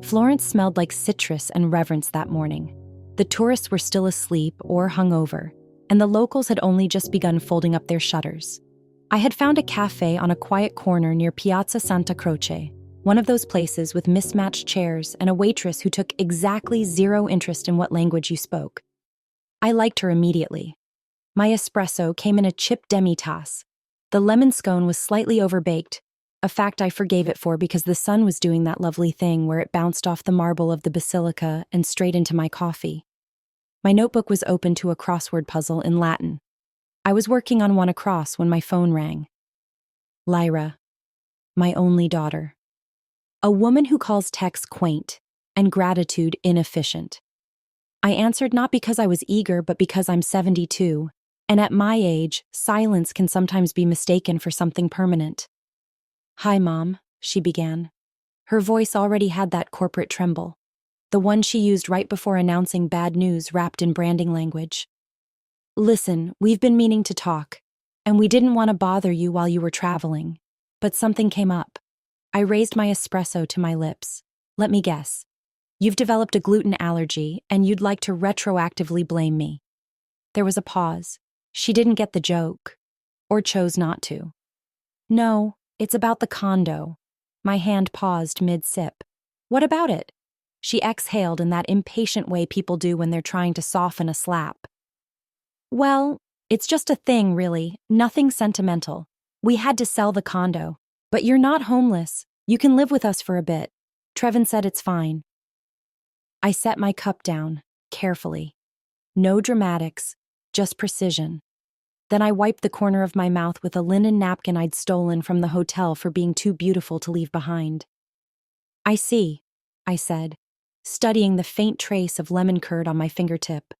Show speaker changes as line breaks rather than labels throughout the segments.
Florence smelled like citrus and reverence that morning. The tourists were still asleep or hungover, and the locals had only just begun folding up their shutters. I had found a cafe on a quiet corner near Piazza Santa Croce, one of those places with mismatched chairs and a waitress who took exactly zero interest in what language you spoke. I liked her immediately. My espresso came in a chipped demi-tasse. The lemon scone was slightly overbaked, a fact I forgave it for because the sun was doing that lovely thing where it bounced off the marble of the basilica and straight into my coffee. My notebook was open to a crossword puzzle in Latin. I was working on one across when my phone rang. Lyra, my only daughter. A woman who calls text quaint and gratitude inefficient. I answered not because I was eager, but because I'm 72, and at my age, silence can sometimes be mistaken for something permanent. Hi, Mom, she began. Her voice already had that corporate tremble, the one she used right before announcing bad news wrapped in branding language. Listen, we've been meaning to talk, and we didn't want to bother you while you were traveling, but something came up. I raised my espresso to my lips. Let me guess. You've developed a gluten allergy, and you'd like to retroactively blame me. There was a pause. She didn't get the joke, or chose not to. No, it's about the condo. My hand paused mid-sip. What about it? She exhaled in that impatient way people do when they're trying to soften a slap. Well, it's just a thing, really. Nothing sentimental. We had to sell the condo. But you're not homeless. You can live with us for a bit. Trevin said it's fine. I set my cup down, carefully. No dramatics, just precision. Then I wiped the corner of my mouth with a linen napkin I'd stolen from the hotel for being too beautiful to leave behind. I see, I said, studying the faint trace of lemon curd on my fingertip.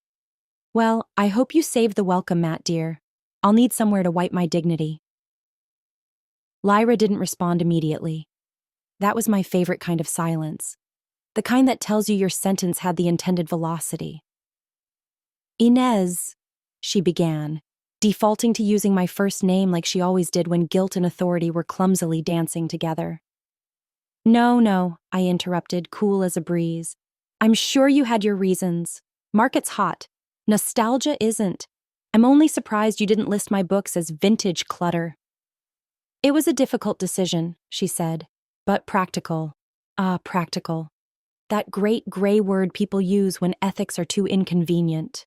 Well, I hope you saved the welcome mat, dear. I'll need somewhere to wipe my dignity. Lyra didn't respond immediately. That was my favorite kind of silence. The kind that tells you your sentence had the intended velocity. Inez, she began, defaulting to using my first name like she always did when guilt and authority were clumsily dancing together. No, I interrupted, cool as a breeze. I'm sure you had your reasons. Market's hot. Nostalgia isn't. I'm only surprised you didn't list my books as vintage clutter. It was a difficult decision, she said, but practical. Practical. That great gray word people use when ethics are too inconvenient.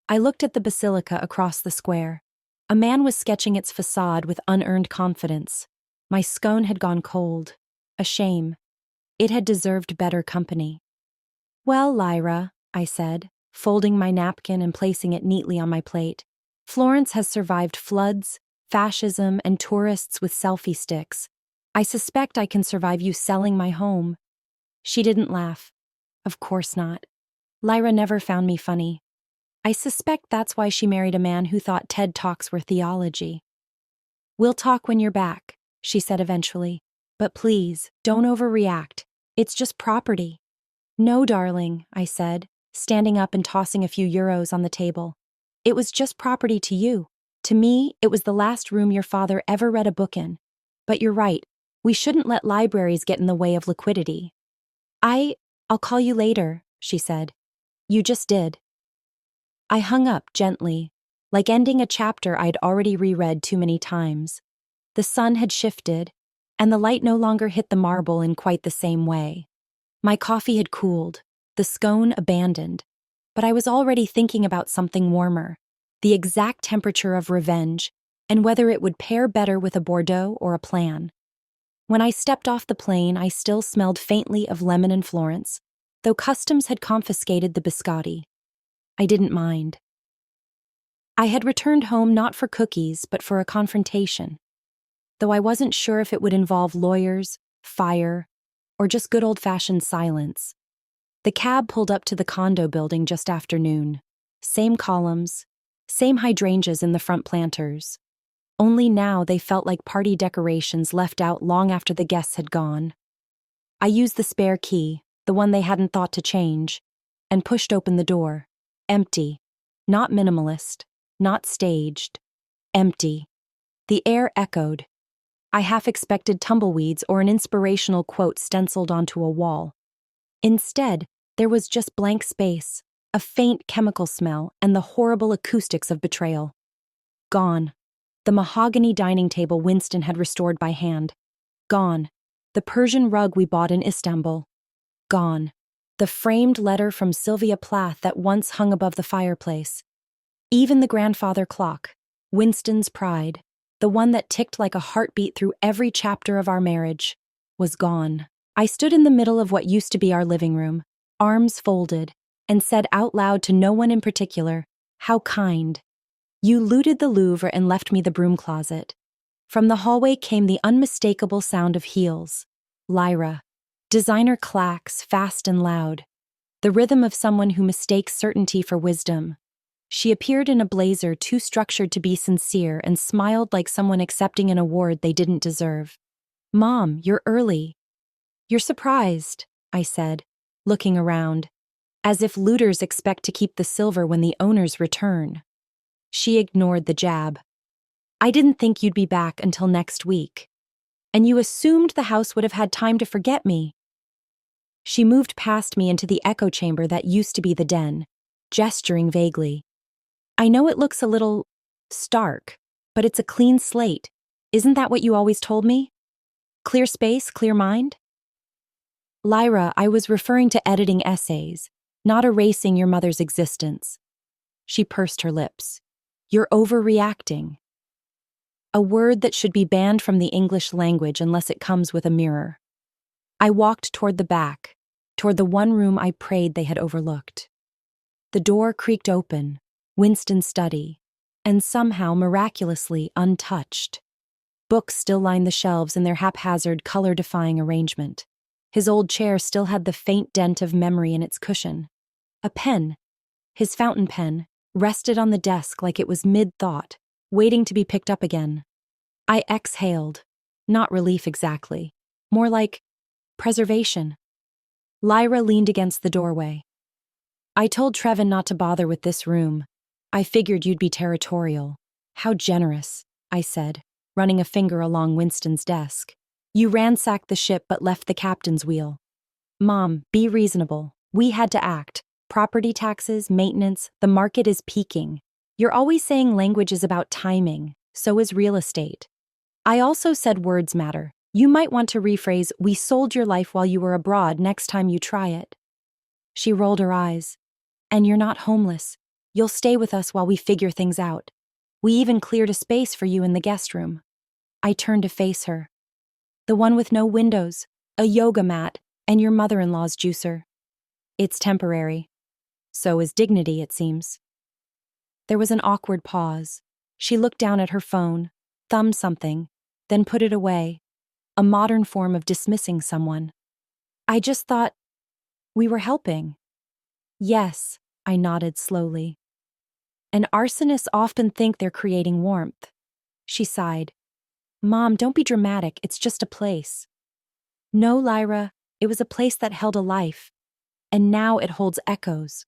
I looked at the basilica across the square. A man was sketching its facade with unearned confidence. My scone had gone cold. A shame. It had deserved better company. Well, Lyra, I said, folding my napkin and placing it neatly on my plate. Florence has survived floods, fascism, and tourists with selfie sticks. I suspect I can survive you selling my home. She didn't laugh. Of course not. Lyra never found me funny. I suspect that's why she married a man who thought TED Talks were theology. We'll talk when you're back, she said eventually. But please, don't overreact. It's just property. No, darling, I said, standing up and tossing a few euros on the table. It was just property to you. To me, it was the last room your father ever read a book in. But you're right. We shouldn't let libraries get in the way of liquidity. I'll call you later, she said. You just did. I hung up gently, like ending a chapter I'd already reread too many times. The sun had shifted, and the light no longer hit the marble in quite the same way. My coffee had cooled, the scone abandoned, but I was already thinking about something warmer, the exact temperature of revenge, and whether it would pair better with a Bordeaux or a plan. When I stepped off the plane, I still smelled faintly of lemon and Florence, though customs had confiscated the biscotti. I didn't mind. I had returned home not for cookies, but for a confrontation, though I wasn't sure if it would involve lawyers, fire, or just good old-fashioned silence. The cab pulled up to the condo building just after noon. Same columns, same hydrangeas in the front planters. Only now they felt like party decorations left out long after the guests had gone. I used the spare key, the one they hadn't thought to change, and pushed open the door. Empty. Not minimalist. Not staged. Empty. The air echoed. I half expected tumbleweeds or an inspirational quote stenciled onto a wall. Instead, there was just blank space, a faint chemical smell, and the horrible acoustics of betrayal. Gone. The mahogany dining table Winston had restored by hand. Gone. The Persian rug we bought in Istanbul. Gone. The framed letter from Sylvia Plath that once hung above the fireplace. Even the grandfather clock, Winston's pride, the one that ticked like a heartbeat through every chapter of our marriage, was gone. I stood in the middle of what used to be our living room, arms folded, and said out loud to no one in particular, "How kind. You looted the Louvre and left me the broom closet." From the hallway came the unmistakable sound of heels. Lyra. Designer clacks, fast and loud. The rhythm of someone who mistakes certainty for wisdom. She appeared in a blazer too structured to be sincere and smiled like someone accepting an award they didn't deserve. "Mom, you're early." "You're surprised," I said, looking around, as if looters expect to keep the silver when the owners return. She ignored the jab. "I didn't think you'd be back until next week. And you assumed the house would have had time to forget me." She moved past me into the echo chamber that used to be the den, gesturing vaguely. "I know it looks a little stark, but it's a clean slate. Isn't that what you always told me? Clear space, clear mind?" "Lyra, I was referring to editing essays, not erasing your mother's existence." She pursed her lips. "You're overreacting." A word that should be banned from the English language unless it comes with a mirror. I walked toward the back, toward the one room I prayed they had overlooked. The door creaked open, Winston's study, and somehow miraculously untouched. Books still lined the shelves in their haphazard, color-defying arrangement. His old chair still had the faint dent of memory in its cushion. A pen, his fountain pen, rested on the desk like it was mid-thought, waiting to be picked up again. I exhaled, not relief exactly, more like preservation. Lyra leaned against the doorway. "I told Trevin not to bother with this room. I figured you'd be territorial." "How generous," I said, running a finger along Winston's desk. "You ransacked the ship but left the captain's wheel." "Mom, be reasonable. We had to act. Property taxes, maintenance, the market is peaking. You're always saying language is about timing, so is real estate. I also said words matter. You might want to rephrase, 'We sold your life while you were abroad' next time you try it." She rolled her eyes. "And you're not homeless. You'll stay with us while we figure things out. We even cleared a space for you in the guest room." I turned to face her. "The one with no windows, a yoga mat, and your mother-in-law's juicer." "It's temporary." "So is dignity, it seems." There was an awkward pause. She looked down at her phone, thumbed something, then put it away, a modern form of dismissing someone. "I just thought we were helping." "Yes," I nodded slowly. "And arsonists often think they're creating warmth." She sighed. "Mom, don't be dramatic, it's just a place." "No, Lyra, it was a place that held a life. And now it holds echoes."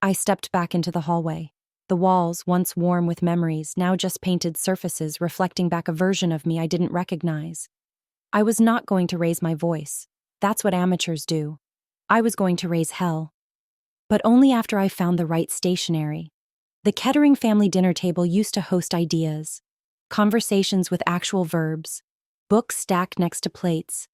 I stepped back into the hallway. The walls, once warm with memories, now just painted surfaces reflecting back a version of me I didn't recognize. I was not going to raise my voice. That's what amateurs do. I was going to raise hell. But only after I found the right stationery. The Kettering family dinner table used to host ideas, conversations with actual verbs, books stacked next to plates,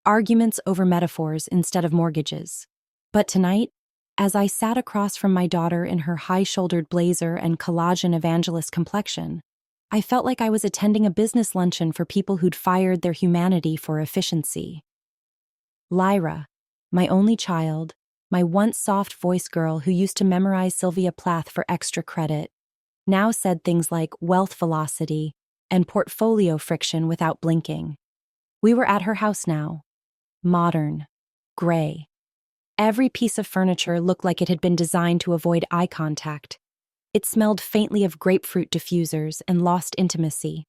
arguments over metaphors instead of mortgages. But tonight, as I sat across from my daughter in her high-shouldered blazer and collagen evangelist complexion, I felt like I was attending a business luncheon for people who'd fired their humanity for efficiency. Lyra, my only child, my once soft-voiced girl who used to memorize Sylvia Plath for extra credit, now said things like wealth velocity and portfolio friction without blinking. We were at her house now. Modern. Gray. Every piece of furniture looked like it had been designed to avoid eye contact. It smelled faintly of grapefruit diffusers and lost intimacy.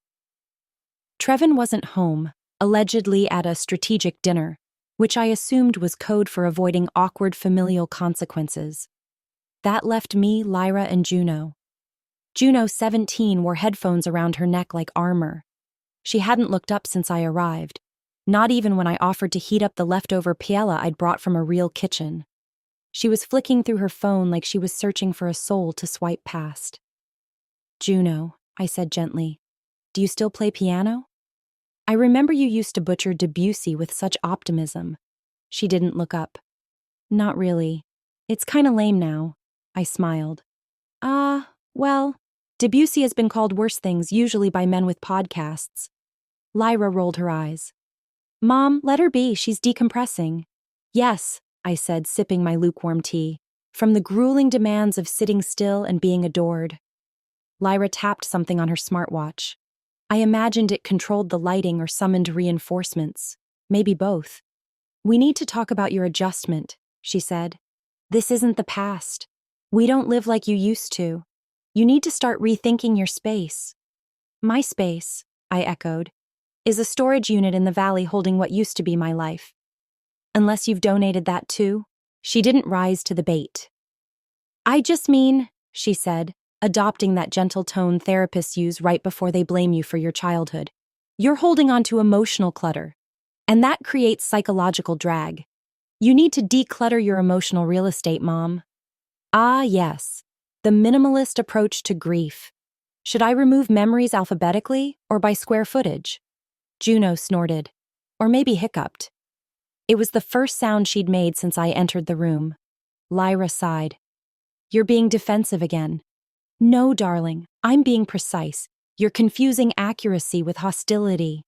Trevin wasn't home, allegedly at a strategic dinner, which I assumed was code for avoiding awkward familial consequences. That left me, Lyra, and Juno. Juno, 17, wore headphones around her neck like armor. She hadn't looked up since I arrived. not even when I offered to heat up the leftover paella I'd brought from a real kitchen. She was flicking through her phone like she was searching for a soul to swipe past. "Juno," I said gently, "do you still play piano? I remember you used to butcher Debussy with such optimism." She didn't look up. "Not really. It's kinda lame now." I smiled. Well, Debussy has been called worse things, usually by men with podcasts." Lyra rolled her eyes. "Mom, let her be, she's decompressing." "Yes," I said, sipping my lukewarm tea, "from the grueling demands of sitting still and being adored." Lyra tapped something on her smartwatch. I imagined it controlled the lighting or summoned reinforcements. Maybe both. "We need to talk about your adjustment," she said. "This isn't the past. We don't live like you used to. You need to start rethinking your space." "My space," I echoed, "is a storage unit in the valley holding what used to be my life. Unless you've donated that too." She didn't rise to the bait. "I just mean," she said, adopting that gentle tone therapists use right before they blame you for your childhood, "you're holding on to emotional clutter, and that creates psychological drag. You need to declutter your emotional real estate, Mom." "Ah, yes. The minimalist approach to grief. Should I remove memories alphabetically or by square footage?" Juno snorted, or maybe hiccuped. It was the first sound she'd made since I entered the room. Lyra sighed. "You're being defensive again." "No, darling, I'm being precise. You're confusing accuracy with hostility."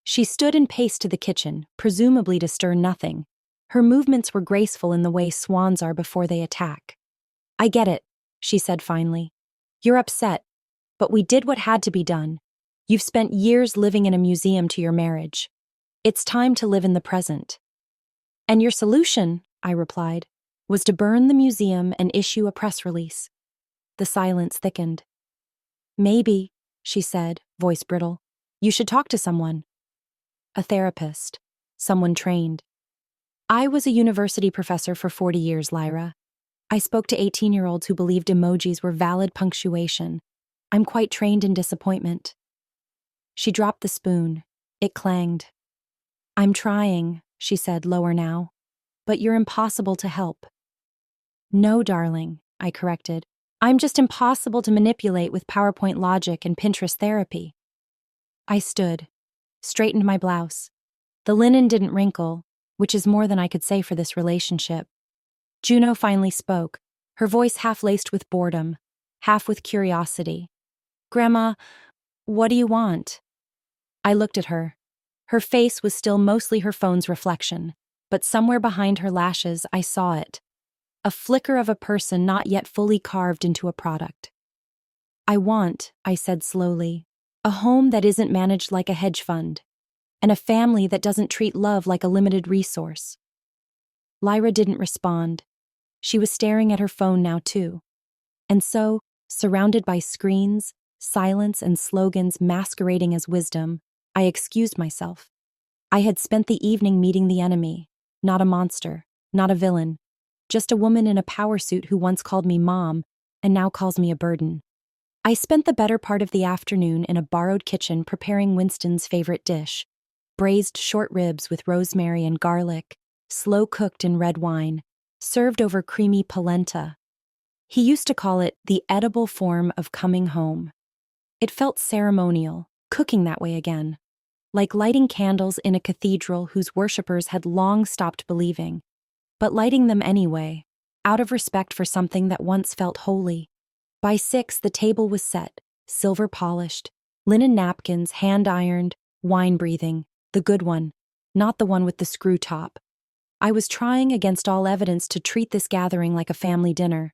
She stood and paced to the kitchen, presumably to stir nothing. Her movements were graceful in the way swans are before they attack. "I get it," she said finally. "You're upset, but we did what had to be done. You've spent years living in a museum to your marriage. It's time to live in the present." "And your solution," I replied, "was to burn the museum and issue a press release." The silence thickened. "Maybe," she said, voice brittle, "you should talk to someone." "A therapist. Someone trained." "I was a university professor for 40 years, Lyra. I spoke to 18-year-olds who believed emojis were valid punctuation. I'm quite trained in disappointment." She dropped the spoon. It clanged. "I'm trying," she said, lower now, "but you're impossible to help." "No, darling," I corrected. "I'm just impossible to manipulate with PowerPoint logic and Pinterest therapy." I stood, straightened my blouse. The linen didn't wrinkle, which is more than I could say for this relationship. Juno finally spoke, her voice half laced with boredom, half with curiosity. "Grandma, what do you want?" I looked at her. Her face was still mostly her phone's reflection, but somewhere behind her lashes I saw it. A flicker of a person not yet fully carved into a product. "I want," I said slowly, "a home that isn't managed like a hedge fund, and a family that doesn't treat love like a limited resource." Lyra didn't respond. She was staring at her phone now too. And so, surrounded by screens, silence and slogans masquerading as wisdom, I excused myself. I had spent the evening meeting the enemy, not a monster, not a villain, just a woman in a power suit who once called me Mom and now calls me a burden. I spent the better part of the afternoon in a borrowed kitchen preparing Winston's favorite dish, braised short ribs with rosemary and garlic, slow-cooked in red wine, served over creamy polenta. He used to call it the edible form of coming home. It felt ceremonial, cooking that way again, like lighting candles in a cathedral whose worshippers had long stopped believing, but lighting them anyway, out of respect for something that once felt holy. By 6, the table was set, silver polished, linen napkins hand-ironed, wine breathing, the good one, not the one with the screw top. I was trying against all evidence to treat this gathering like a family dinner.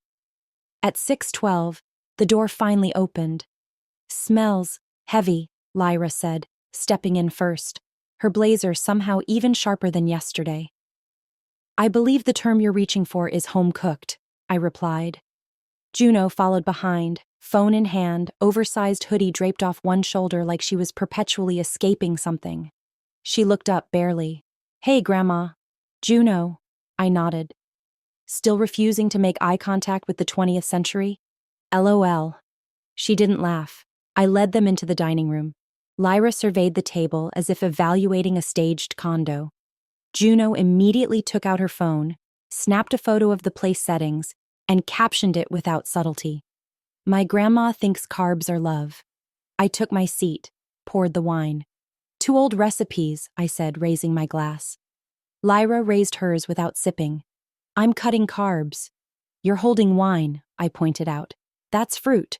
At 6:12, the door finally opened. "Smells heavy," Lyra said, stepping in first, her blazer somehow even sharper than yesterday. "I believe the term you're reaching for is home-cooked," I replied. Juno followed behind, phone in hand, oversized hoodie draped off one shoulder like she was perpetually escaping something. She looked up barely. "Hey, Grandma." "Juno," I nodded. Still refusing to make eye contact with the 20th century? LOL. She didn't laugh. I led them into the dining room. Lyra surveyed the table as if evaluating a staged condo. Juno immediately took out her phone, snapped a photo of the place settings, and captioned it without subtlety. "My grandma thinks carbs are love." I took my seat, poured the wine. "Two old recipes," I said, raising my glass. Lyra raised hers without sipping. "I'm cutting carbs." "You're holding wine," I pointed out. "That's fruit.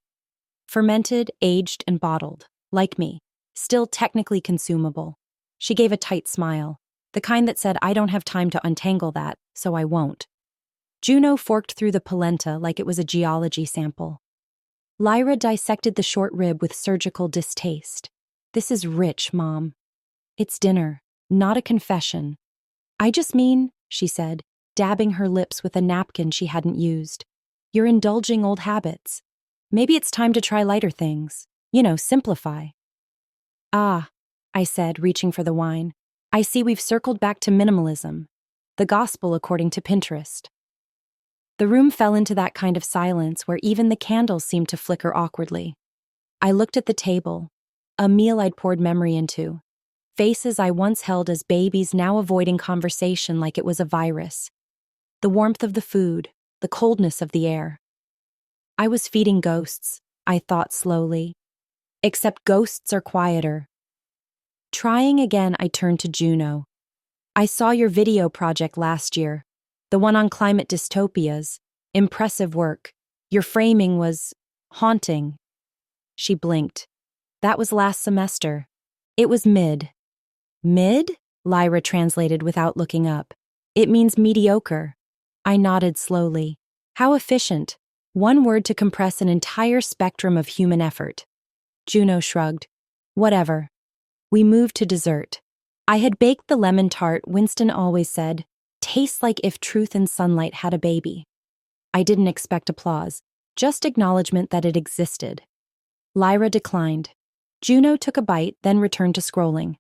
Fermented, aged, and bottled. Like me. Still technically consumable." She gave a tight smile, the kind that said I don't have time to untangle that, so I won't. Juno forked through the polenta like it was a geology sample. Lyra dissected the short rib with surgical distaste. "This is rich, Mom." "It's dinner, not a confession." "I just mean," she said, dabbing her lips with a napkin she hadn't used, "you're indulging old habits. Maybe it's time to try lighter things. Simplify." "Ah," I said, reaching for the wine. "I see we've circled back to minimalism. The gospel according to Pinterest." The room fell into that kind of silence where even the candles seemed to flicker awkwardly. I looked at the table, a meal I'd poured memory into. Faces I once held as babies now avoiding conversation like it was a virus. The warmth of the food, the coldness of the air. I was feeding ghosts, I thought slowly. Except ghosts are quieter. Trying again, I turned to Juno. "I saw your video project last year, the one on climate dystopias. Impressive work. Your framing was haunting." She blinked. "That was last semester. It was mid." "Mid?" Lyra translated without looking up. "It means mediocre." I nodded slowly. "How efficient. One word to compress an entire spectrum of human effort." Juno shrugged. "Whatever." We moved to dessert. I had baked the lemon tart Winston always said, "Tastes like if truth and sunlight had a baby." I didn't expect applause, just acknowledgement that it existed. Lyra declined. Juno took a bite, then returned to scrolling.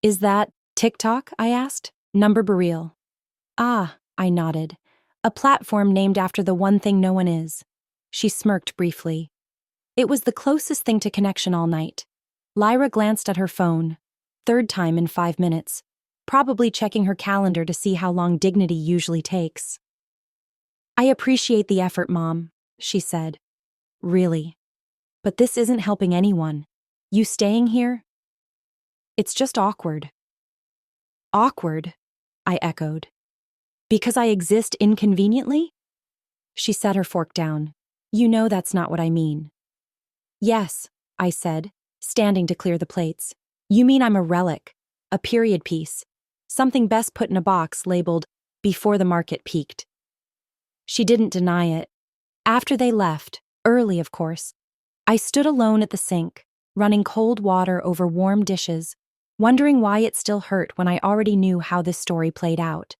"Is that TikTok?" I asked. "Number Bareel." "Ah," I nodded. "A platform named after the one thing no one is." She smirked briefly. It was the closest thing to connection all night. Lyra glanced at her phone, third time in 5 minutes, probably checking her calendar to see how long dignity usually takes. "I appreciate the effort, Mom," she said. "Really. But this isn't helping anyone. You staying here? It's just awkward." "Awkward?" I echoed. "Because I exist inconveniently?" She set her fork down. "You know that's not what I mean." "Yes," I said, standing to clear the plates. "You mean I'm a relic, a period piece, something best put in a box labeled, 'Before the market peaked.'" She didn't deny it. After they left, early of course, I stood alone at the sink, running cold water over warm dishes, wondering why it still hurt when I already knew how this story played out.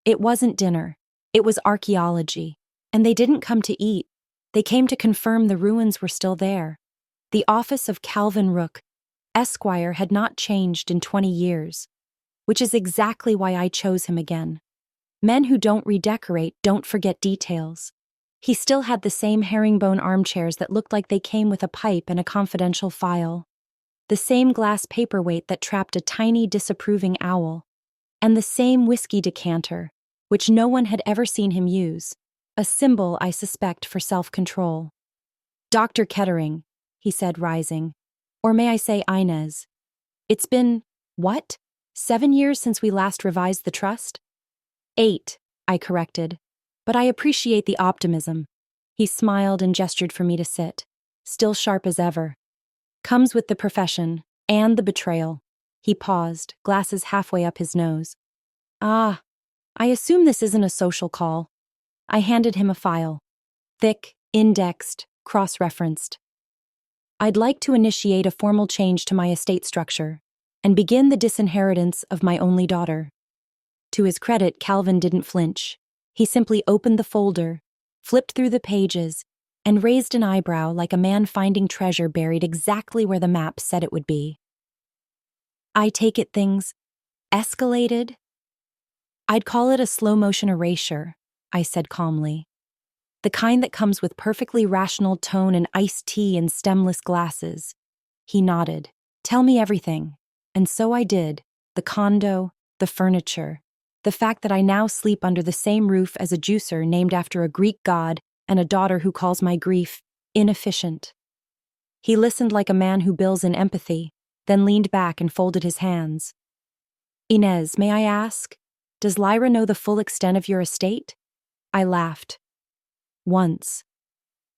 It wasn't dinner, it was archaeology, and they didn't come to eat. They came to confirm the ruins were still there. The office of Calvin Rook, Esquire, had not changed in 20 years, which is exactly why I chose him again. Men who don't redecorate don't forget details. He still had the same herringbone armchairs that looked like they came with a pipe and a confidential file, the same glass paperweight that trapped a tiny disapproving owl, and the same whiskey decanter, which no one had ever seen him use, a symbol, I suspect, for self-control. "Dr. Kettering," he said, rising. "Or may I say Inez? It's been, what, 7 years since we last revised the trust?" 8, I corrected. "But I appreciate the optimism." He smiled and gestured for me to sit, still sharp as ever. "Comes with the profession, and the betrayal." He paused, glasses halfway up his nose. "Ah, I assume this isn't a social call." I handed him a file. Thick, indexed, cross-referenced. "I'd like to initiate a formal change to my estate structure and begin the disinheritance of my only daughter." To his credit, Calvin didn't flinch. He simply opened the folder, flipped through the pages, and raised an eyebrow like a man finding treasure buried exactly where the map said it would be. "I take it things escalated?" "I'd call it a slow-motion erasure," I said calmly. "The kind that comes with perfectly rational tone and iced tea in stemless glasses." He nodded. Tell me everything. And so I did. The condo, the furniture, the fact that I now sleep under the same roof as a juicer named after a Greek god and a daughter who calls my grief inefficient. He listened like a man who bills in empathy, then leaned back and folded his hands. Inez, may I ask, does Lyra know the full extent of your estate? I laughed. Once.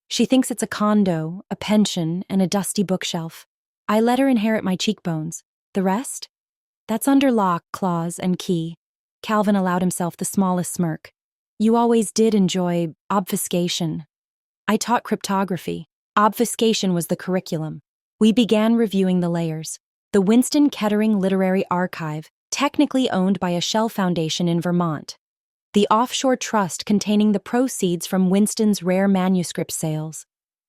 She thinks it's a condo, a pension, and a dusty bookshelf. I let her inherit my cheekbones. The rest? That's under lock, clause, and key. Calvin allowed himself the smallest smirk. You always did enjoy obfuscation. I taught cryptography. Obfuscation was the curriculum. We began reviewing the layers. The Winston Kettering Literary Archive, technically owned by a shell foundation in Vermont. The offshore trust containing the proceeds from Winston's rare manuscript sales.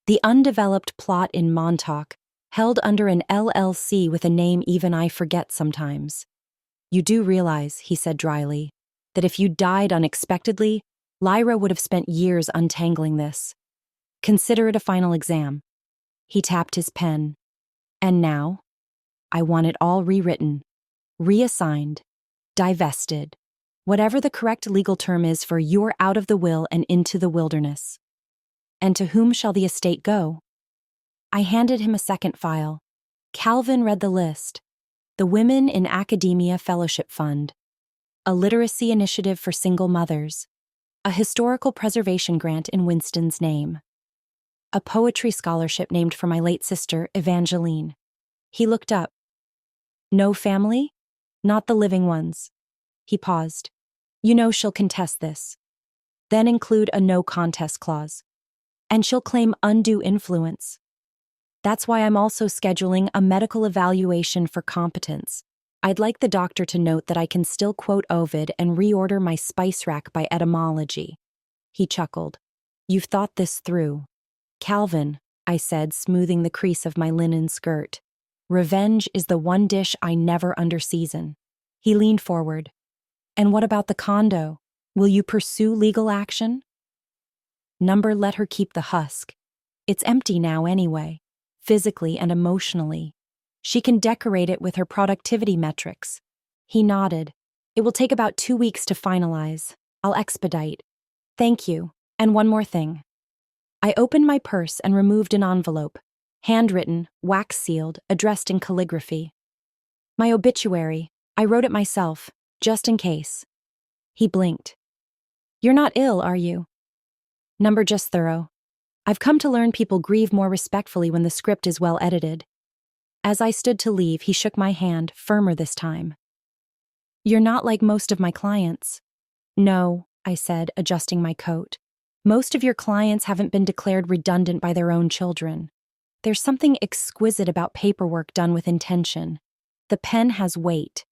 The undeveloped plot in Montauk, held under an LLC with a name even I forget sometimes. You do realize, he said dryly, that if you died unexpectedly, Lyra would have spent years untangling this. Consider it a final exam. He tapped his pen. And now? I want it all rewritten, reassigned, divested, whatever the correct legal term is for you're out of the will and into the wilderness. And to whom shall the estate go? I handed him a second file. Calvin read the list. The Women in Academia Fellowship Fund, a literacy initiative for single mothers, a historical preservation grant in Winston's name, a poetry scholarship named for my late sister, Evangeline. He looked up. No family? Not the living ones. He paused. You know she'll contest this. Then include a no contest clause. And she'll claim undue influence. That's why I'm also scheduling a medical evaluation for competence. I'd like the doctor to note that I can still quote Ovid and reorder my spice rack by etymology. He chuckled. You've thought this through. Calvin, I said, smoothing the crease of my linen skirt. Revenge is the one dish I never underseason. He leaned forward. And what about the condo? Will you pursue legal action? Number let her keep the husk. It's empty now anyway, physically and emotionally. She can decorate it with her productivity metrics. He nodded. It will take about 2 weeks to finalize. I'll expedite. Thank you. And one more thing. I opened my purse and removed an envelope. Handwritten, wax-sealed, addressed in calligraphy. My obituary. I wrote it myself, just in case. He blinked. You're not ill, are you? Number just thorough. I've come to learn people grieve more respectfully when the script is well edited. As I stood to leave, he shook my hand, firmer this time. You're not like most of my clients. No, I said, adjusting my coat. Most of your clients haven't been declared redundant by their own children. There's something exquisite about paperwork done with intention. The pen has weight.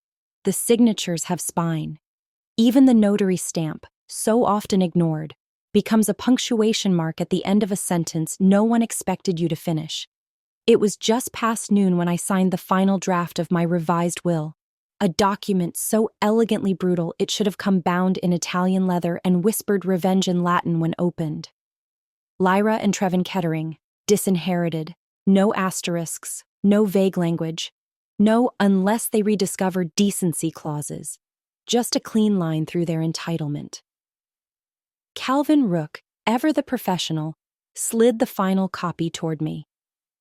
The signatures have spine. Even the notary stamp, so often ignored, becomes a punctuation mark at the end of a sentence no one expected you to finish. It was just past noon when I signed the final draft of my revised will, a document so elegantly brutal it should have come bound in Italian leather and whispered revenge in Latin when opened. Lyra and Trevin Kettering, disinherited, no asterisks, no vague language, no unless they rediscover decency clauses, just a clean line through their entitlement. Calvin Rook, ever the professional, slid the final copy toward me.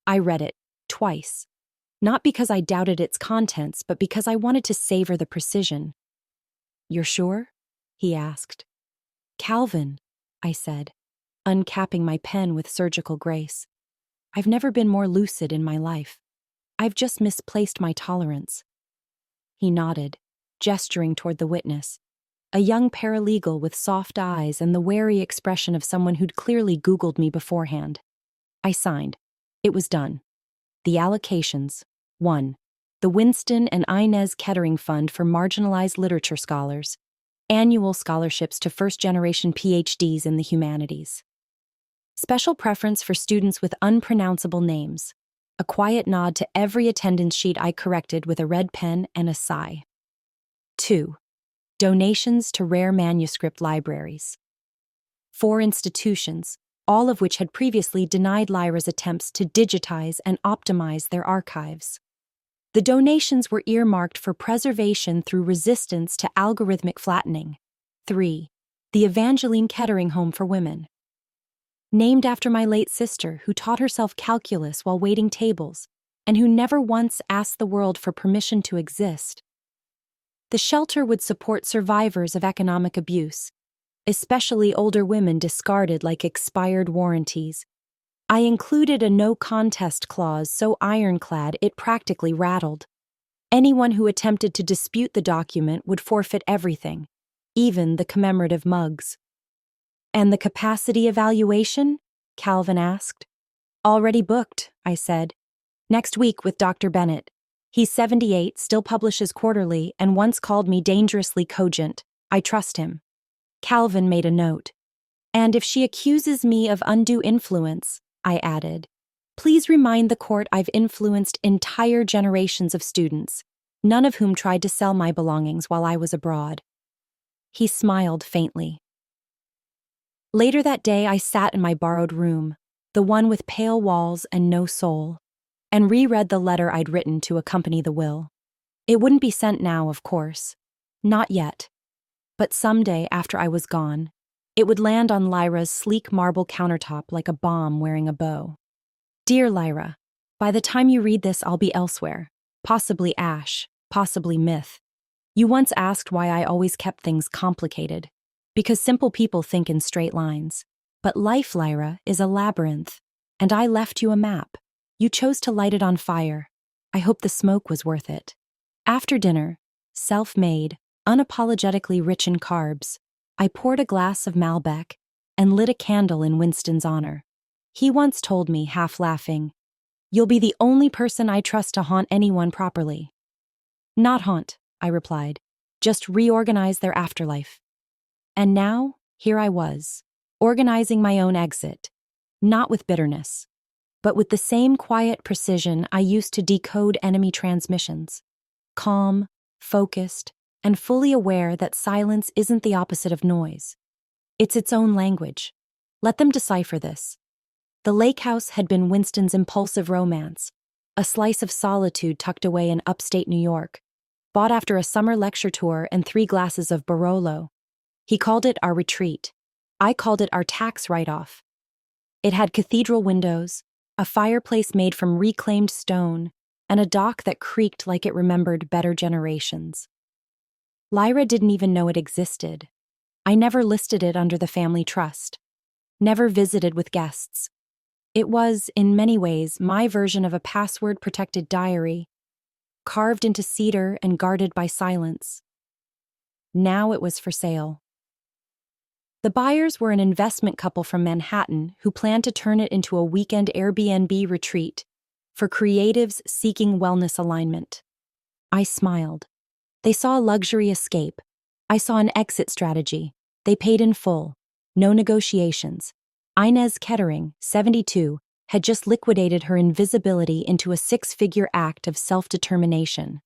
I read it, twice. Not because I doubted its contents, but because I wanted to savor the precision. You're sure? He asked. Calvin, I said, uncapping my pen with surgical grace. I've never been more lucid in my life. I've just misplaced my tolerance. He nodded, gesturing toward the witness, a young paralegal with soft eyes and the wary expression of someone who'd clearly Googled me beforehand. I signed. It was done. The allocations. 1. The Winston and Inez Kettering Fund for Marginalized Literature Scholars. Annual scholarships to first-generation PhDs in the humanities. Special preference for students with unpronounceable names. A quiet nod to every attendance sheet I corrected with a red pen and a sigh. 2. Donations to rare manuscript libraries. 4 institutions, all of which had previously denied Lyra's attempts to digitize and optimize their archives. The donations were earmarked for preservation through resistance to algorithmic flattening. 3. The Evangeline Kettering Home for Women. Named after my late sister, who taught herself calculus while waiting tables, and who never once asked the world for permission to exist. The shelter would support survivors of economic abuse, especially older women discarded like expired warranties. I included a no-contest clause so ironclad it practically rattled. Anyone who attempted to dispute the document would forfeit everything, even the commemorative mugs. "And the capacity evaluation?" Calvin asked. "Already booked," I said. "Next week with Dr. Bennett. He's 78, still publishes quarterly, and once called me dangerously cogent. I trust him." Calvin made a note. "And if she accuses me of undue influence," I added, "please remind the court I've influenced entire generations of students, none of whom tried to sell my belongings while I was abroad." He smiled faintly. Later that day, I sat in my borrowed room, the one with pale walls and no soul, and reread the letter I'd written to accompany the will. It wouldn't be sent now, of course. Not yet. But someday, after I was gone, it would land on Lyra's sleek marble countertop like a bomb wearing a bow. "Dear Lyra, by the time you read this, I'll be elsewhere. Possibly ash, possibly myth. You once asked why I always kept things complicated. Because simple people think in straight lines. But life, Lyra, is a labyrinth, and I left you a map. You chose to light it on fire. I hope the smoke was worth it." After dinner, self-made, unapologetically rich in carbs, I poured a glass of Malbec and lit a candle in Winston's honor. He once told me, half laughing, "You'll be the only person I trust to haunt anyone properly." "Not haunt," I replied, "just reorganize their afterlife." And now, here I was, organizing my own exit, not with bitterness, but with the same quiet precision I used to decode enemy transmissions. Calm, focused, and fully aware that silence isn't the opposite of noise. It's its own language. Let them decipher this. The lake house had been Winston's impulsive romance, a slice of solitude tucked away in upstate New York, bought after a summer lecture tour and 3 glasses of Barolo. He called it our retreat. I called it our tax write-off. It had cathedral windows, a fireplace made from reclaimed stone, and a dock that creaked like it remembered better generations. Lyra didn't even know it existed. I never listed it under the family trust, never visited with guests. It was, in many ways, my version of a password-protected diary, carved into cedar and guarded by silence. Now it was for sale. The buyers were an investment couple from Manhattan who planned to turn it into a weekend Airbnb retreat for creatives seeking wellness alignment. I smiled. They saw a luxury escape. I saw an exit strategy. They paid in full. No negotiations. Inez Kettering, 72, had just liquidated her invisibility into a 6-figure act of self-determination.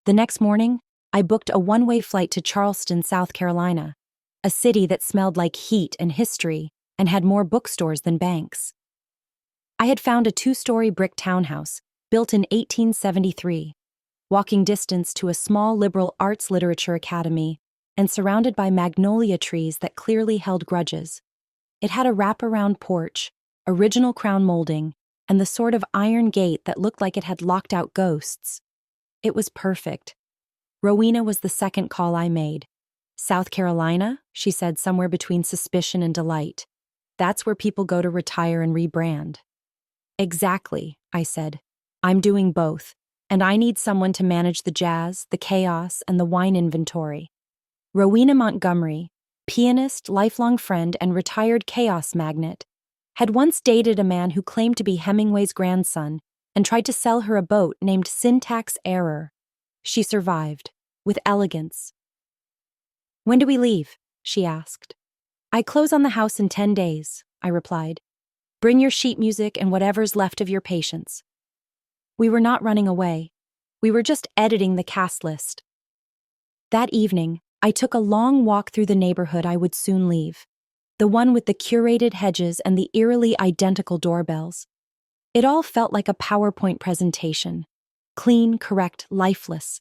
The next morning, I booked a one-way flight to Charleston, South Carolina, a city that smelled like heat and history and had more bookstores than banks. I had found a 2-story brick townhouse, built in 1873, walking distance to a small liberal arts literature academy and surrounded by magnolia trees that clearly held grudges. It had a wraparound porch, original crown molding, and the sort of iron gate that looked like it had locked out ghosts. It was perfect. Rowena was the second call I made. "South Carolina?" she said, somewhere between suspicion and delight. "That's where people go to retire and rebrand." "Exactly," I said. "I'm doing both, and I need someone to manage the jazz, the chaos, and the wine inventory." Rowena Montgomery, pianist, lifelong friend, and retired chaos magnate, had once dated a man who claimed to be Hemingway's grandson and tried to sell her a boat named Syntax Error. She survived, with elegance. "When do we leave?" she asked. "I close on the house in 10 days, I replied. "Bring your sheet music and whatever's left of your patience." We were not running away. We were just editing the cast list. That evening, I took a long walk through the neighborhood I would soon leave, the one with the curated hedges and the eerily identical doorbells. It all felt like a PowerPoint presentation. Clean, correct, lifeless.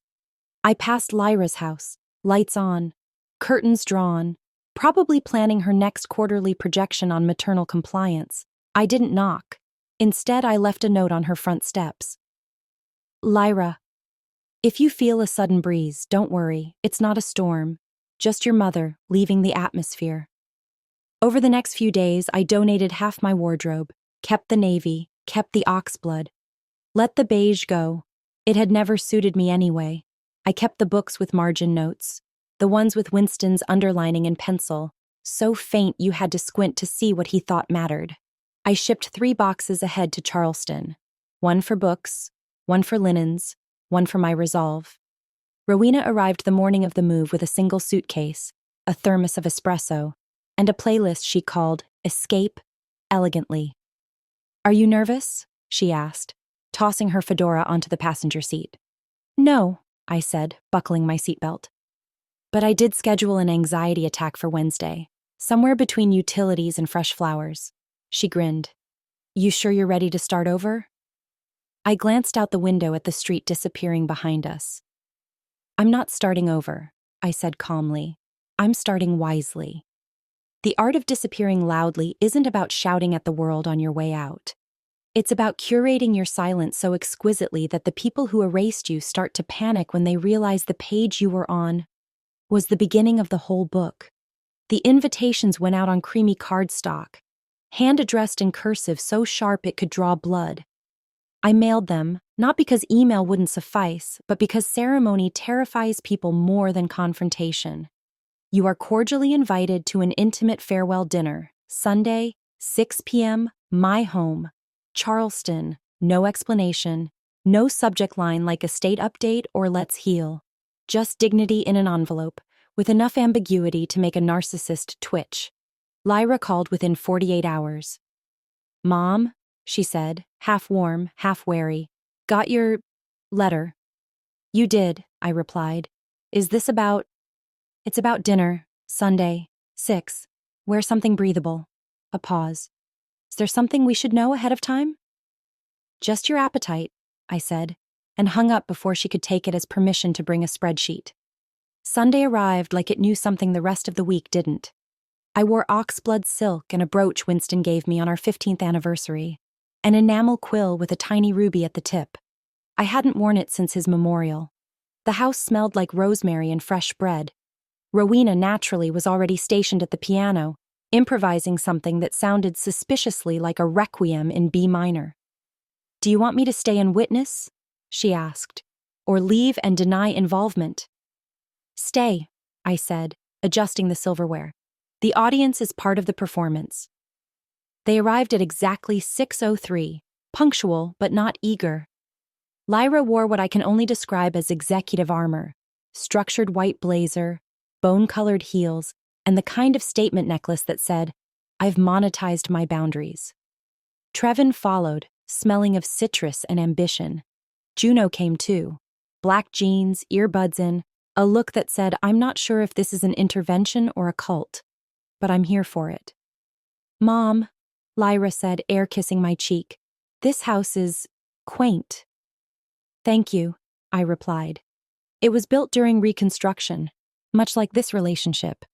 I passed Lyra's house, lights on, curtains drawn, probably planning her next quarterly projection on maternal compliance. I didn't knock. Instead, I left a note on her front steps. Lyra, if you feel a sudden breeze, don't worry, it's not a storm, just your mother leaving the atmosphere. Over the next few days, I donated half my wardrobe, kept the navy, kept the oxblood. Let the beige go. It had never suited me anyway. I kept the books with margin notes, the ones with Winston's underlining in pencil, so faint you had to squint to see what he thought mattered. I shipped 3 boxes ahead to Charleston, one for books, one for linens, one for my resolve. Rowena arrived the morning of the move with a single suitcase, a thermos of espresso, and a playlist she called Escape Elegantly. Are you nervous? She asked, tossing her fedora onto the passenger seat. No, I said, buckling my seatbelt. But I did schedule an anxiety attack for Wednesday, somewhere between utilities and fresh flowers. She grinned. You sure you're ready to start over? I glanced out the window at the street disappearing behind us. I'm not starting over, I said calmly. I'm starting wisely. The art of disappearing loudly isn't about shouting at the world on your way out. It's about curating your silence so exquisitely that the people who erased you start to panic when they realize the page you were on was the beginning of the whole book. The invitations went out on creamy cardstock, hand-addressed in cursive so sharp it could draw blood. I mailed them, not because email wouldn't suffice, but because ceremony terrifies people more than confrontation. You are cordially invited to an intimate farewell dinner, Sunday, 6 p.m., my home, Charleston, no explanation, no subject line like estate update or let's heal. Just dignity in an envelope, with enough ambiguity to make a narcissist twitch. Lyra called within 48 hours. Mom, she said, half warm, half wary. Got your letter? You did, I replied. Is this about? It's about dinner, Sunday, 6. Wear something breathable. A pause. Is there something we should know ahead of time? Just your appetite, I said, and hung up before she could take it as permission to bring a spreadsheet. Sunday arrived like it knew something the rest of the week didn't. I wore oxblood silk and a brooch Winston gave me on our 15th anniversary, an enamel quill with a tiny ruby at the tip. I hadn't worn it since his memorial. The house smelled like rosemary and fresh bread. Rowena naturally was already stationed at the piano, improvising something that sounded suspiciously like a requiem in B minor. Do you want me to stay and witness? She asked. Or leave and deny involvement? Stay, I said, adjusting the silverware. The audience is part of the performance. They arrived at exactly 6:03, punctual but not eager. Lyra wore what I can only describe as executive armor, structured white blazer, bone-colored heels, and the kind of statement necklace that said, I've monetized my boundaries. Trevin followed, smelling of citrus and ambition. Juno came too. Black jeans, earbuds in, a look that said, I'm not sure if this is an intervention or a cult, but I'm here for it. Mom, Lyra said, air-kissing my cheek, this house is quaint. Thank you, I replied. It was built during Reconstruction, much like this relationship.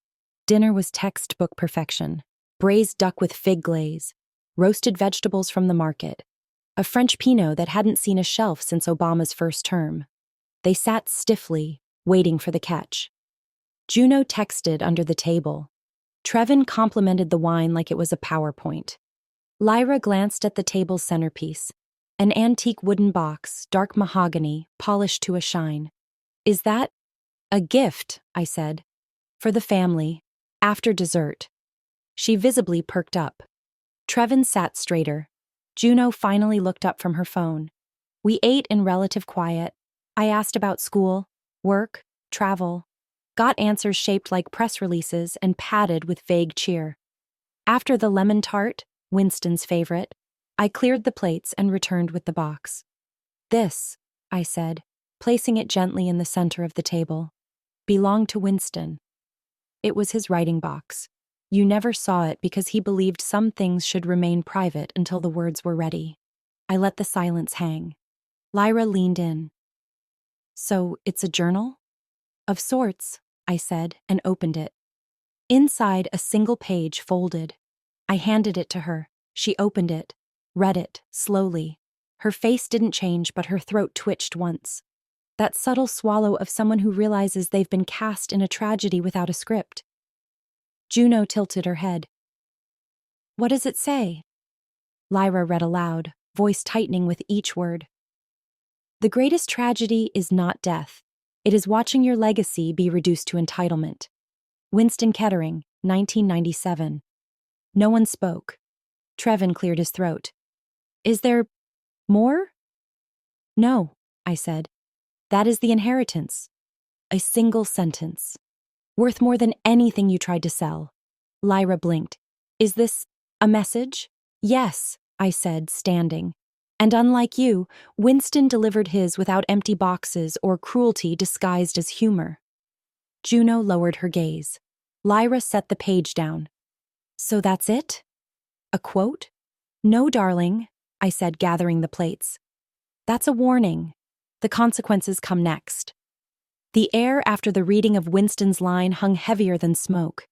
Dinner was textbook perfection. Braised duck with fig glaze, roasted vegetables from the market, a French Pinot that hadn't seen a shelf since Obama's first term. They sat stiffly, waiting for the catch. Juno texted under the table. Trevin complimented the wine like it was a PowerPoint. Lyra glanced at the table's centerpiece, an antique wooden box, dark mahogany, polished to a shine. Is that a gift? I said. For the family, after dessert. She visibly perked up. Trevin sat straighter. Juno finally looked up from her phone. We ate in relative quiet. I asked about school, work, travel. Got answers shaped like press releases and padded with vague cheer. After the lemon tart, Winston's favorite, I cleared the plates and returned with the box. This, I said, placing it gently in the center of the table, belonged to Winston. It was his writing box. You never saw it because he believed some things should remain private until the words were ready. I let the silence hang. Lyra leaned in. So, it's a journal? Of sorts, I said, and opened it. Inside, a single page folded. I handed it to her. She opened it, read it, slowly. Her face didn't change, but her throat twitched once. That subtle swallow of someone who realizes they've been cast in a tragedy without a script. Juno tilted her head. What does it say? Lyra read aloud, voice tightening with each word. The greatest tragedy is not death. It is watching your legacy be reduced to entitlement. Winston Kettering, 1997. No one spoke. Trevin cleared his throat. Is there more? No, I said. That is the inheritance. A single sentence. Worth more than anything you tried to sell. Lyra blinked. Is this a message? Yes, I said, standing. And unlike you, Winston delivered his without empty boxes or cruelty disguised as humor. Juno lowered her gaze. Lyra set the page down. So that's it? A quote? No, darling, I said, gathering the plates. That's a warning. The consequences come next. The air after the reading of Winston's line hung heavier than smoke.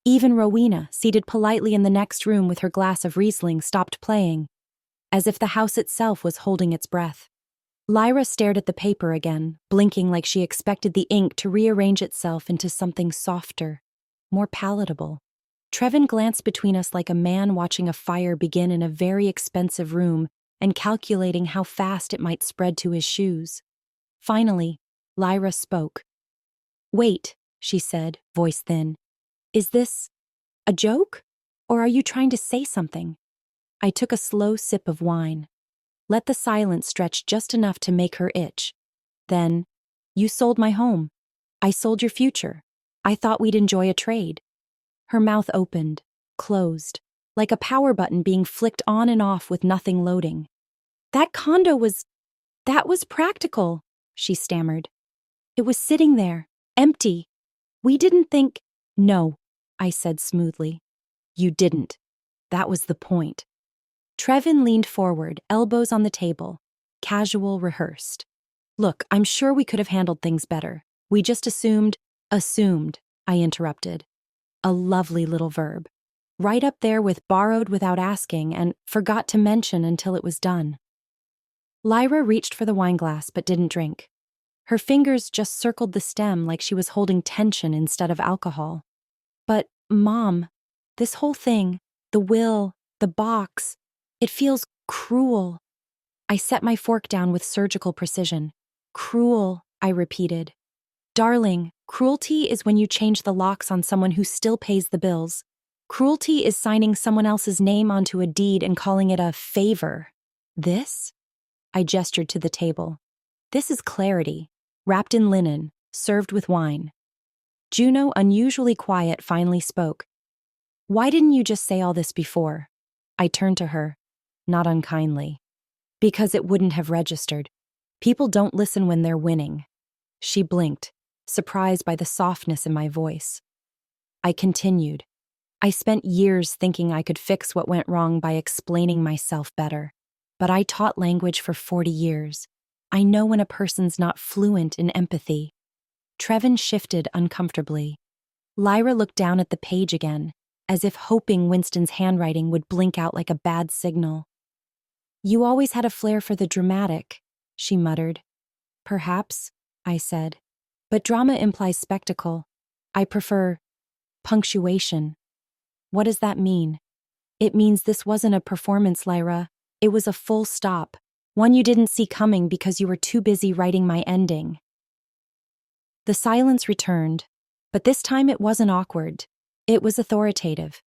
Even Rowena, seated politely in the next room with her glass of Riesling, stopped playing, as if the house itself was holding its breath. Lyra stared at the paper again, blinking like she expected the ink to rearrange itself into something softer, more palatable. Trevin glanced between us like a man watching a fire begin in a very expensive room and calculating how fast it might spread to his shoes. Finally, Lyra spoke. Wait, she said, voice thin. Is this a joke? Or are you trying to say something? I took a slow sip of wine. Let the silence stretch just enough to make her itch. Then, you sold my home. I sold your future. I thought we'd enjoy a trade. Her mouth opened, closed, like a power button being flicked on and off with nothing loading. That condo was practical, she stammered. It was sitting there, empty. We didn't think. No, I said smoothly. You didn't. That was the point. Trevin leaned forward, elbows on the table, casual, rehearsed. Look, I'm sure we could have handled things better. We just assumed, I interrupted. A lovely little verb. Right up there with borrowed without asking and forgot to mention until it was done. Lyra reached for the wineglass but didn't drink. Her fingers just circled the stem like she was holding tension instead of alcohol. But, Mom, this whole thing, the will, the box, it feels cruel. I set my fork down with surgical precision. Cruel, I repeated. Darling, cruelty is when you change the locks on someone who still pays the bills. Cruelty is signing someone else's name onto a deed and calling it a favor. This? I gestured to the table. This is clarity, wrapped in linen, served with wine. Juno, unusually quiet, finally spoke. Why didn't you just say all this before? I turned to her, not unkindly. Because it wouldn't have registered. People don't listen when they're winning. She blinked, surprised by the softness in my voice. I continued. I spent years thinking I could fix what went wrong by explaining myself better. But I taught language for 40 years. I know when a person's not fluent in empathy. Trevin shifted uncomfortably. Lyra looked down at the page again, as if hoping Winston's handwriting would blink out like a bad signal. You always had a flair for the dramatic, she muttered. Perhaps, I said. But drama implies spectacle. I prefer punctuation. What does that mean? It means this wasn't a performance, Lyra. It was a full stop, one you didn't see coming because you were too busy writing my ending. The silence returned, but this time it wasn't awkward. It was authoritative.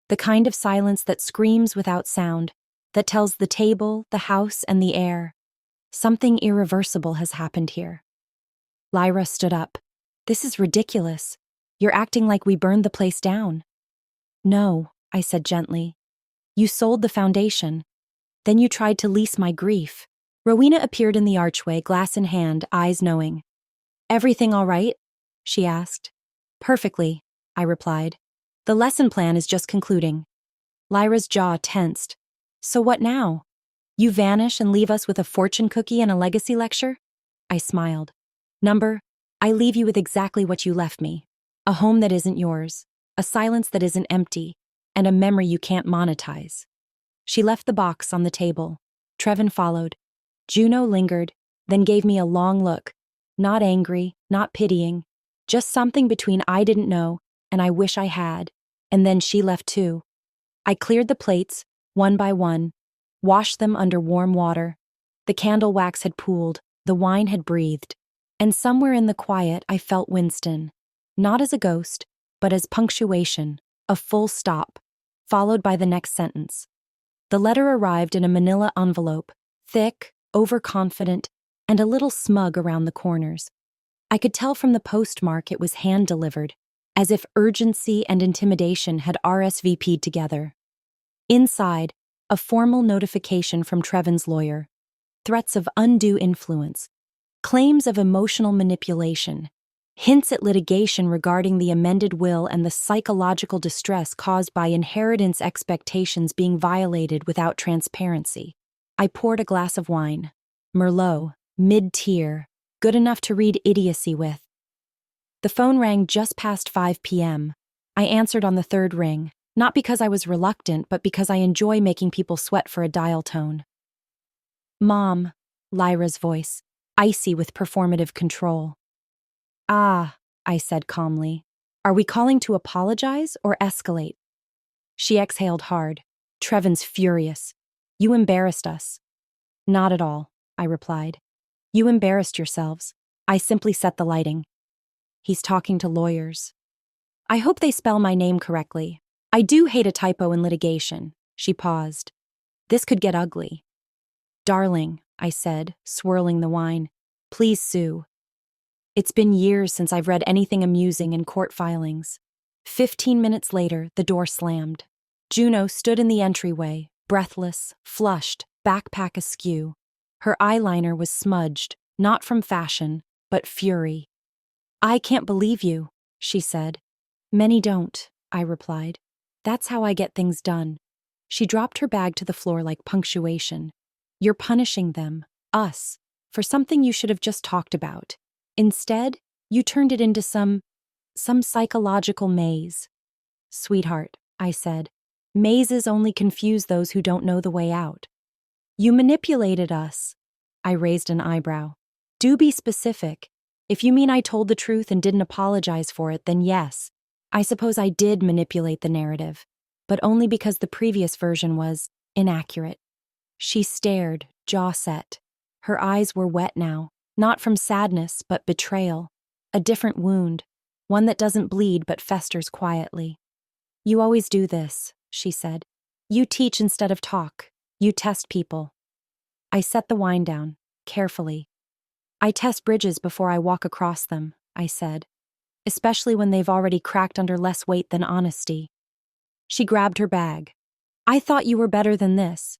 The kind of silence that screams without sound, that tells the table, the house, and the air. Something irreversible has happened here. Lyra stood up. This is ridiculous. You're acting like we burned the place down. No, I said gently. You sold the foundation. Then you tried to lease my grief. Rowena appeared in the archway, glass in hand, eyes knowing. Everything all right? She asked. Perfectly, I replied. The lesson plan is just concluding. Lyra's jaw tensed. So what now? You vanish and leave us with a fortune cookie and a legacy lecture? I smiled. Number, I leave you with exactly what you left me. A home that isn't yours, a silence that isn't empty, and a memory you can't monetize. She left the box on the table. Trevin followed. Juno lingered, then gave me a long look. Not angry, not pitying, just something between I didn't know and I wish I had. And then she left too. I cleared the plates, one by one, washed them under warm water. The candle wax had pooled, the wine had breathed, and somewhere in the quiet I felt Winston. Not as a ghost, but as punctuation, a full stop, followed by the next sentence. The letter arrived in a manila envelope, thick, overconfident, and a little smug around the corners. I could tell from the postmark it was hand-delivered, as if urgency and intimidation had RSVP'd together. Inside, a formal notification from Trevin's lawyer. Threats of undue influence, claims of emotional manipulation, hints at litigation regarding the amended will and the psychological distress caused by inheritance expectations being violated without transparency. I poured a glass of wine. Merlot, mid-tier, good enough to read idiocy with. The phone rang just past 5 p.m. I answered on the third ring, not because I was reluctant, but because I enjoy making people sweat for a dial tone. Mom, Lyra's voice, icy with performative control. Ah, I said calmly. Are we calling to apologize or escalate? She exhaled hard. Trevin's furious. You embarrassed us. Not at all, I replied. You embarrassed yourselves. I simply set the lighting. He's talking to lawyers. I hope they spell my name correctly. I do hate a typo in litigation. She paused. This could get ugly. Darling, I said, swirling the wine. Please sue. It's been years since I've read anything amusing in court filings. 15 minutes later, the door slammed. Juno stood in the entryway, breathless, flushed, backpack askew. Her eyeliner was smudged, not from fashion, but fury. I can't believe you, she said. Many don't, I replied. That's how I get things done. She dropped her bag to the floor like punctuation. You're punishing them, us, for something you should have just talked about. Instead, you turned it into some psychological maze. Sweetheart, I said, mazes only confuse those who don't know the way out. You manipulated us. I raised an eyebrow. Do be specific. If you mean I told the truth and didn't apologize for it, then yes, I suppose I did manipulate the narrative, but only because the previous version was inaccurate. She stared, jaw set. Her eyes were wet now, not from sadness, but betrayal. A different wound, one that doesn't bleed but festers quietly. You always do this, she said. You teach instead of talk. You test people. I set the wine down, carefully. I test bridges before I walk across them, I said, especially when they've already cracked under less weight than honesty. She grabbed her bag. I thought you were better than this.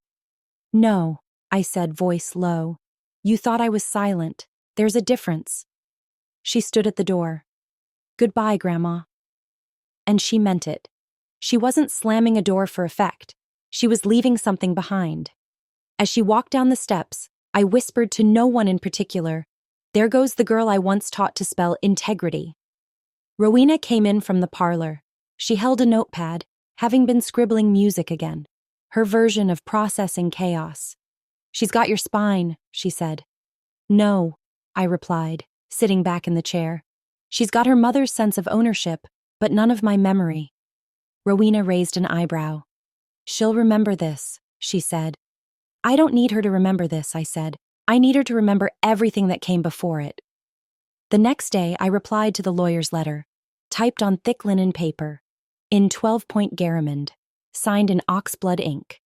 No, I said, voice low. You thought I was silent. There's a difference. She stood at the door. Goodbye, Grandma. And she meant it. She wasn't slamming a door for effect. She was leaving something behind. As she walked down the steps, I whispered to no one in particular, there goes the girl I once taught to spell integrity. Rowena came in from the parlor. She held a notepad, having been scribbling music again, her version of processing chaos. She's got your spine, she said. No, I replied, sitting back in the chair. She's got her mother's sense of ownership, but none of my memory. Rowena raised an eyebrow. She'll remember this, she said. I don't need her to remember this, I said. I need her to remember everything that came before it. The next day, I replied to the lawyer's letter, typed on thick linen paper, in 12-point garamond, signed in oxblood ink.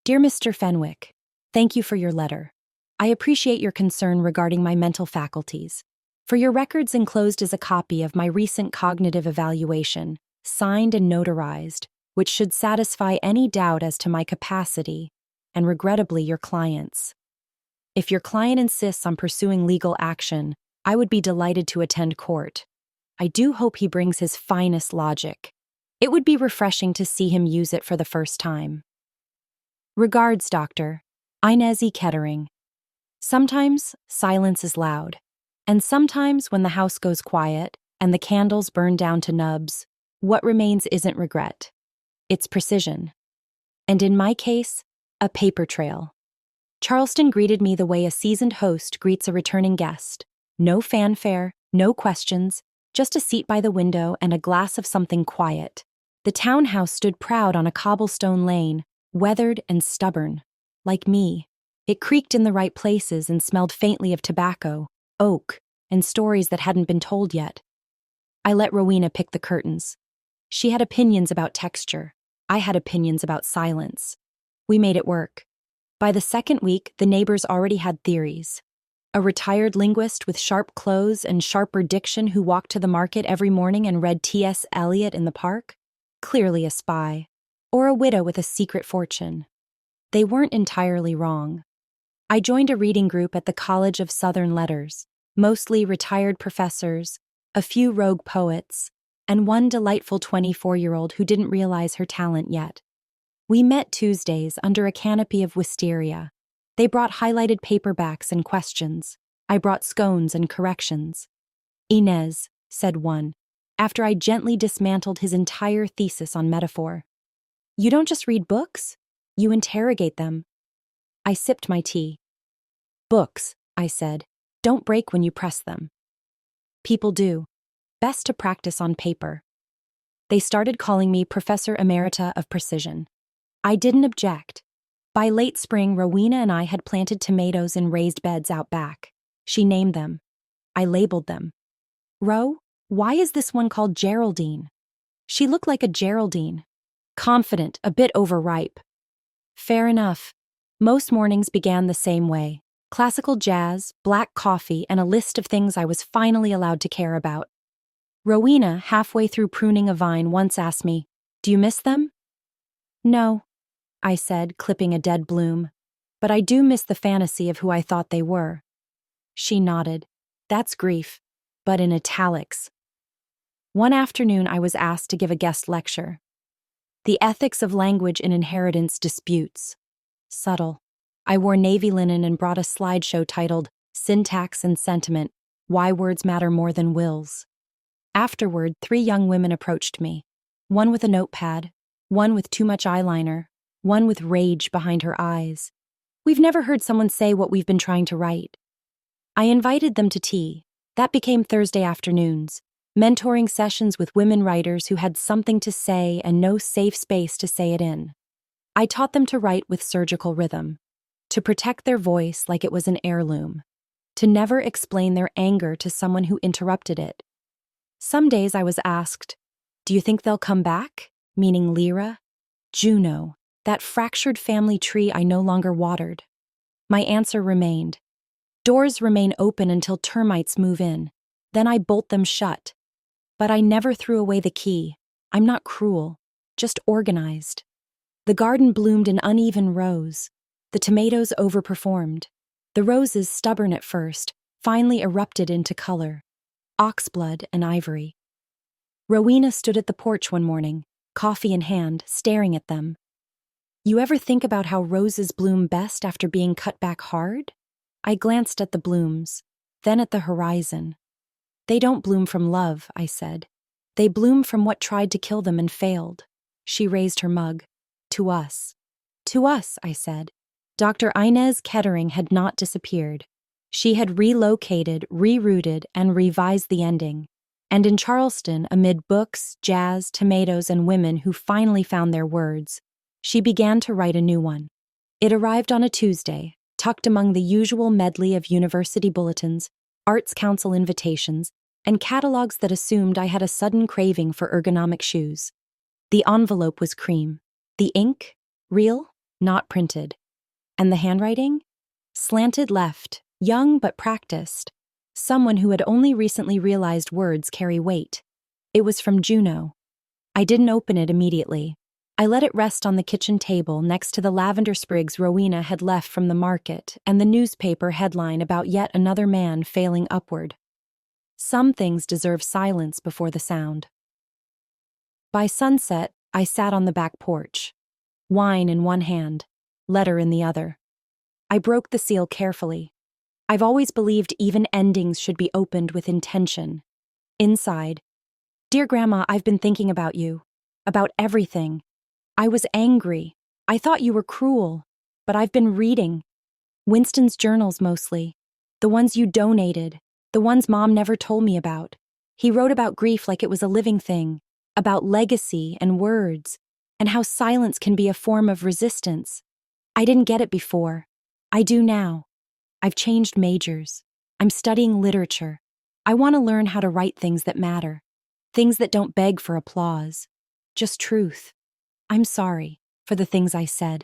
Dear Mr. Fenwick, thank you for your letter. I appreciate your concern regarding my mental faculties. For your records enclosed is a copy of my recent cognitive evaluation, signed and notarized, which should satisfy any doubt as to my capacity, and regrettably your client's. If your client insists on pursuing legal action, I would be delighted to attend court. I do hope he brings his finest logic. It would be refreshing to see him use it for the first time. Regards, Doctor. Inez E. Kettering. Sometimes silence is loud. And sometimes when the house goes quiet and the candles burn down to nubs, what remains isn't regret. It's precision. And in my case, a paper trail. Charleston greeted me the way a seasoned host greets a returning guest. No fanfare, no questions, just a seat by the window and a glass of something quiet. The townhouse stood proud on a cobblestone lane, weathered and stubborn. Like me, it creaked in the right places and smelled faintly of tobacco, oak, and stories that hadn't been told yet. I let Rowena pick the curtains. She had opinions about texture. I had opinions about silence. We made it work. By the second week, the neighbors already had theories. A retired linguist with sharp clothes and sharper diction who walked to the market every morning and read T.S. Eliot in the park? Clearly a spy. Or a widow with a secret fortune. They weren't entirely wrong. I joined a reading group at the College of Southern Letters, mostly retired professors, a few rogue poets, and one delightful 24-year-old who didn't realize her talent yet. We met Tuesdays under a canopy of wisteria. They brought highlighted paperbacks and questions. I brought scones and corrections. Inez, said one, after I gently dismantled his entire thesis on metaphor. You don't just read books, you interrogate them. I sipped my tea. Books, I said, don't break when you press them. People do. Best to practice on paper. They started calling me Professor Emerita of Precision. I didn't object. By late spring, Rowena and I had planted tomatoes in raised beds out back. She named them. I labeled them. Ro, why is this one called Geraldine? She looked like a Geraldine. Confident, a bit overripe. Fair enough. Most mornings began the same way. Classical jazz, black coffee, and a list of things I was finally allowed to care about. Rowena, halfway through pruning a vine, once asked me, "Do you miss them?" "No," I said, clipping a dead bloom. "But I do miss the fantasy of who I thought they were." She nodded. "That's grief, but in italics." One afternoon I was asked to give a guest lecture. The ethics of language in inheritance disputes. Subtle. I wore navy linen and brought a slideshow titled Syntax and Sentiment, Why Words Matter More Than Wills. Afterward, 3 young women approached me. One with a notepad, one with too much eyeliner, one with rage behind her eyes. We've never heard someone say what we've been trying to write. I invited them to tea. That became Thursday afternoons, mentoring sessions with women writers who had something to say and no safe space to say it in. I taught them to write with surgical rhythm, to protect their voice like it was an heirloom, to never explain their anger to someone who interrupted it. Some days I was asked, "Do you think they'll come back?" Meaning Lyra, Juno, that fractured family tree I no longer watered. My answer remained, doors remain open until termites move in, then I bolt them shut. But I never threw away the key. I'm not cruel, just organized. The garden bloomed in uneven rows. The tomatoes overperformed. The roses, stubborn at first, finally erupted into color. Oxblood and ivory. Rowena stood at the porch one morning, coffee in hand, staring at them. "You ever think about how roses bloom best after being cut back hard?" I glanced at the blooms, then at the horizon. "They don't bloom from love," I said. "They bloom from what tried to kill them and failed." She raised her mug. "To us." "To us," I said. Dr. Inez Kettering had not disappeared. She had relocated, rerouted, and revised the ending. And in Charleston, amid books, jazz, tomatoes, and women who finally found their words, she began to write a new one. It arrived on a Tuesday, tucked among the usual medley of university bulletins, Arts Council invitations, and catalogs that assumed I had a sudden craving for ergonomic shoes. The envelope was cream. The ink? Real, not printed. And the handwriting? Slanted left, young but practiced. Someone who had only recently realized words carry weight. It was from Juno. I didn't open it immediately. I let it rest on the kitchen table next to the lavender sprigs Rowena had left from the market and the newspaper headline about yet another man failing upward. Some things deserve silence before the sound. By sunset, I sat on the back porch. Wine in one hand, letter in the other. I broke the seal carefully. I've always believed even endings should be opened with intention. Inside, "Dear Grandma, I've been thinking about you. About everything. I was angry. I thought you were cruel. But I've been reading. Winston's journals mostly. The ones you donated. The ones Mom never told me about. He wrote about grief like it was a living thing. About legacy and words. And how silence can be a form of resistance. I didn't get it before. I do now. I've changed majors. I'm studying literature. I want to learn how to write things that matter. Things that don't beg for applause. Just truth. I'm sorry for the things I said.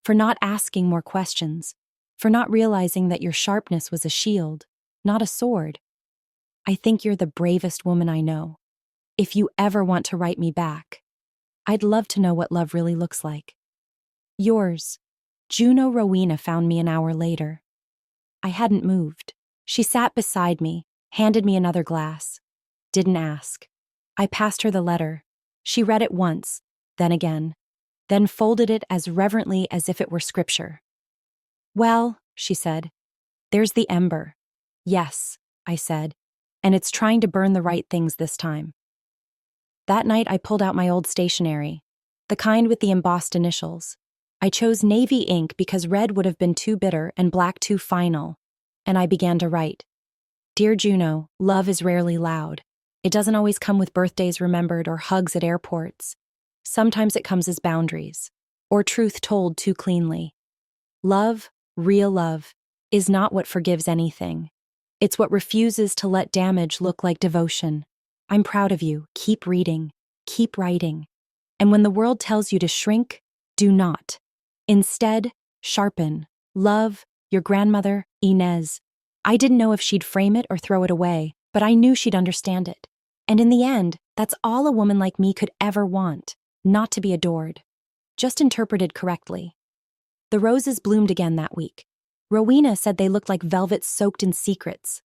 For not asking more questions. For not realizing that your sharpness was a shield, not a sword. I think you're the bravest woman I know. If you ever want to write me back, I'd love to know what love really looks like. Yours, Juno. Rowena found me an hour later. I hadn't moved. She sat beside me, handed me another glass. Didn't ask. I passed her the letter. She read it once, then again, then folded it as reverently as if it were scripture. "Well," she said, "there's the ember." "Yes," I said, "and it's trying to burn the right things this time." That night I pulled out my old stationery, the kind with the embossed initials. I chose navy ink because red would have been too bitter and black too final, and I began to write. "Dear Juno, love is rarely loud. It doesn't always come with birthdays remembered or hugs at airports. Sometimes it comes as boundaries, or truth told too cleanly. Love, real love, is not what forgives anything. It's what refuses to let damage look like devotion. I'm proud of you. Keep reading. Keep writing. And when the world tells you to shrink, do not. Instead, sharpen. Love, your grandmother, Inez." I didn't know if she'd frame it or throw it away, but I knew she'd understand it. And in the end, that's all a woman like me could ever want, not to be adored. Just interpreted correctly. The roses bloomed again that week. Rowena said they looked like velvet soaked in secrets,